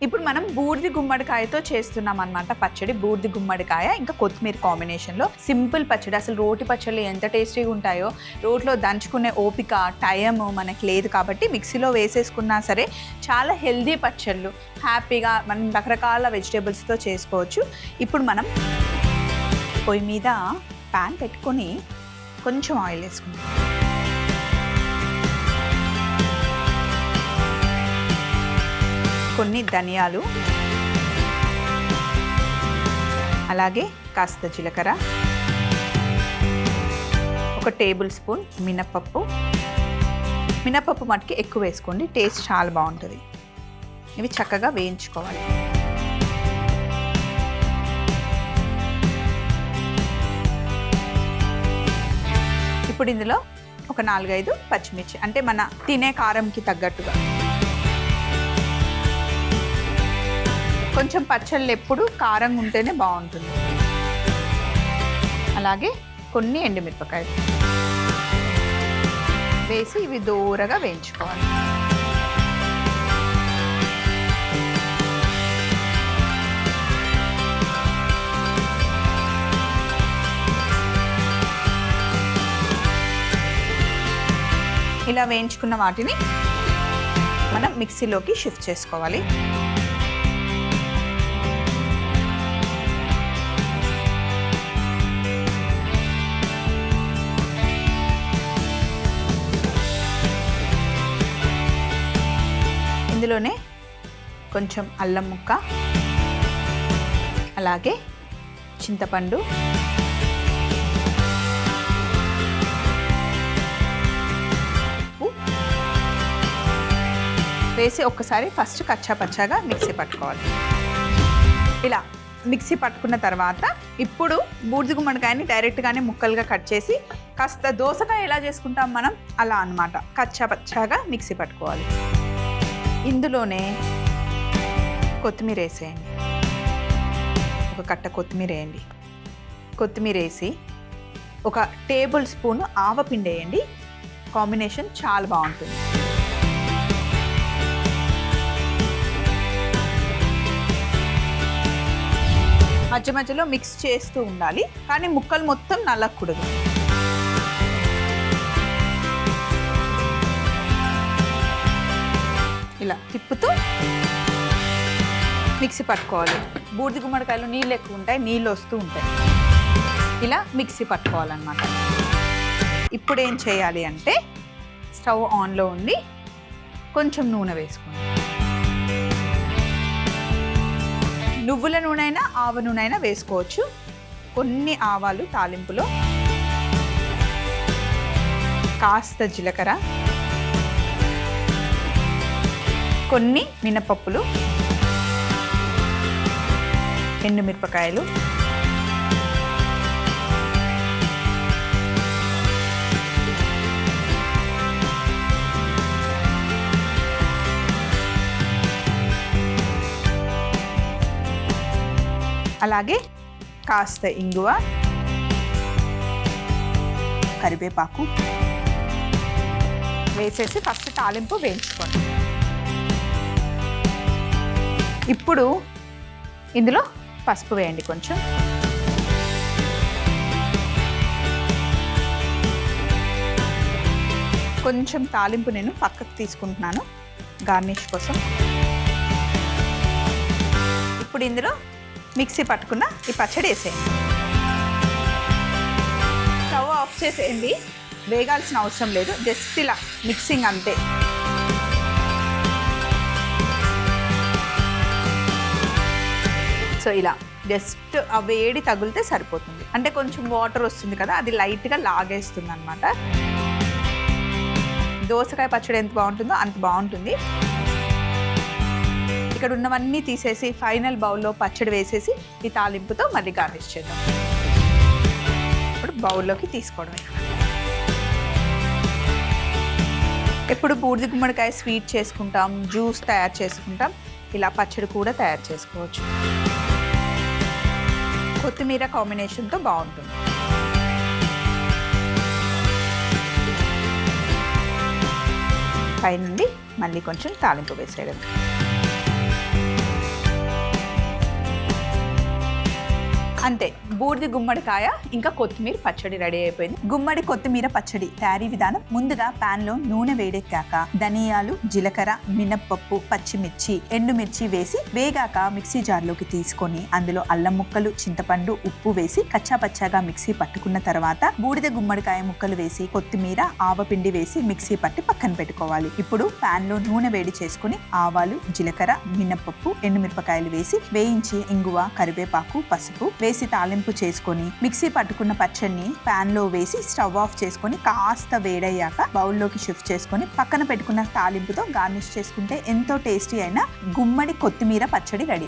ఇప్పుడు మనం బూడిది గుమ్మడికాయతో చేస్తున్నాం అనమాట పచ్చడి. బూడిది గుమ్మడికాయ ఇంకా కొత్తిమీర కాంబినేషన్లో సింపుల్ పచ్చడి. అసలు రోటి పచ్చళ్ళు ఎంత టేస్టీగా ఉంటాయో, రోట్లో దంచుకునే ఓపిక టైం మనకి లేదు కాబట్టి మిక్సీలో వేసేసుకున్నా సరే చాలా హెల్దీ పచ్చళ్ళు హ్యాపీగా మనం రకరకాల వెజిటేబుల్స్తో చేసుకోవచ్చు. ఇప్పుడు మనం పొయ్యి మీద ప్యాన్ పెట్టుకొని కొంచెం ఆయిల్ వేసుకుందాం. కొన్ని ధనియాలు, అలాగే కాస్త జీలకర్ర, 1 టేబుల్ స్పూన్ మినపప్పు. మినపప్పు మటుకి ఎక్కువ వేసుకోండి, టేస్ట్ చాలా బాగుంటుంది. ఇవి చక్కగా వేయించుకోవాలి. ఇప్పుడు ఇందులో ఒక 4-5 పచ్చిమిర్చి, అంటే మన తినే కారంకి తగ్గట్టుగా. కొంచెం పచ్చళ్ళు ఎప్పుడు కారంగా ఉంటేనే బాగుంటుంది. అలాగే కొన్ని ఎండుమిరపకాయలు వేసి ఇవి దూరగా వేయించుకోవాలి. ఇలా వేయించుకున్న వాటిని మనం మిక్సీలోకి షిఫ్ట్ చేసుకోవాలి. ఇందులోనే కొంచెం అల్లం ముక్క, అలాగే చింతపండు, వేసి ఒక్కసారి ఫస్ట్ కచ్చా పచ్చాగా మిక్సీ పట్టుకోవాలి. ఇలా మిక్సీ పట్టుకున్న తర్వాత ఇప్పుడు బూడిద గుమ్మడికాయని డైరెక్ట్గానే ముక్కలుగా కట్ చేసి కాస్త దోసకాయ ఎలా చేసుకుంటాం మనం అలా అన్నమాట కచ్చా పచ్చాగా మిక్సీ పట్టుకోవాలి. ఇందులోనే కొత్తిమీర వేసేయండి, ఒక కట్ట కొత్తిమీర వేయండి. కొత్తిమీర వేసి 1 టేబుల్ స్పూన్ ఆవపిండి వేయండి, కాంబినేషన్ చాలా బాగుంటుంది. మధ్య మధ్యలో మిక్స్ చేస్తూ ఉండాలి, కానీ ముక్కలు మొత్తం నలగకూడదు. ఇలా తిప్పుతూ మిక్సీ పట్టుకోవాలి. బూడిద గుమ్మడికాయలు నీళ్ళు ఎక్కువ ఉంటాయి, నీళ్ళు వస్తూ ఉంటాయి. ఇలా మిక్సీ పట్టుకోవాలన్నమాట. ఇప్పుడు ఏం చేయాలి అంటే స్టవ్ ఆన్లో ఉండి కొంచెం నూనె వేసుకోండి. నువ్వుల నూనె అయినా ఆవ నూనె అయినా వేసుకోవచ్చు. కొన్ని ఆవాలు తాలింపులో, కాస్త జీలకర్ర, కొన్ని మినపప్పులు, ఎండుమిరపకాయలు, అలాగే కాస్త ఇంగువ, కరివేపాకు వేసేసి ఫస్ట్ తాలింపు వేయించుకోండి. ఇప్పుడు ఇందులో పసుపు వేయండి కొంచెం, కొంచెం తాలింపు నేను పక్కకు తీసుకుంటున్నాను గార్నిష్ కోసం. ఇప్పుడు ఇందులో మిక్సీ పట్టుకున్న ఈ పచ్చడి వేసేయండి. స్టవ్ ఆఫ్ చేసేయండి, వేగాల్సిన అవసరం లేదు, జస్ట్ ఇలా మిక్సింగ్ అంతే. సో ఇలా జస్ట్ ఆ వేడి తగిలితే సరిపోతుంది. అంటే కొంచెం వాటర్ వస్తుంది కదా, అది లైట్గా లాగేస్తుంది అనమాట. దోసకాయ పచ్చడి ఎంత బాగుంటుందో అంత బాగుంటుంది. ఇక్కడ ఉన్నవన్నీ తీసేసి ఫైనల్ బౌల్లో పచ్చడి వేసేసి ఈ తాలింపుతో మళ్ళీ గార్నిష్ చేద్దాం. ఇప్పుడు బౌల్లోకి తీసుకోవడం. ఎప్పుడు బూడిద గుమ్మడికాయ స్వీట్ చేసుకుంటాం, జ్యూస్ తయారు చేసుకుంటాం, ఇలా పచ్చడి కూడా తయారు చేసుకోవచ్చు. కొత్తిమీర కాంబినేషన్తో బాగుంటుంది. పైనుండి మళ్ళీ కొంచెం తాలింపు వేసేయడం. అంతే, బూడిది గుమ్మడికాయ ఇంకా కొత్తిమీర పచ్చడి రెడీ అయిపోయింది. గుమ్మడి కొత్తిమీర పచ్చడి తయారీ విధానం: ముందుగా పాన్ లో నూనె వేడెక్కాక ధనియాలు, జీలకర్ర, మినప్పప్పు, పచ్చిమిర్చి, ఎండుమిర్చి వేసి వేగాక మిక్సీ జార్లోకి తీసుకొని అందులో అల్లం ముక్కలు, చింతపండు, ఉప్పు వేసి కచ్చాపచ్చాగా మిక్సీ పట్టుకున్న తర్వాత బూడిద గుమ్మడికాయ ముక్కలు వేసి కొత్తిమీర, ఆవపిండి వేసి మిక్సీ పట్టి పక్కన పెట్టుకోవాలి. ఇప్పుడు పాన్ లో నూనె వేడి చేసుకుని ఆవాలు, జీలకర్ర, మినప్పప్పు, ఎండుమిరపకాయలు వేసి వేయించి ఇంగువ, కరివేపాకు, పసుపు వేసి తాలింపు చేసుకొని మిక్సీ పట్టుకున్న పచ్చడిని పాన్ లో వేసి స్టవ్ ఆఫ్ చేసుకొని కాస్త వేడయ్యాక బౌల్లోకి షిఫ్ట్ చేసుకొని పక్కన పెట్టుకున్న తాలింపుతో గార్నిష్ చేసుకుంటే ఎంతో టేస్టీ అయిన గుమ్మడి కొత్తిమీర పచ్చడి రెడీ.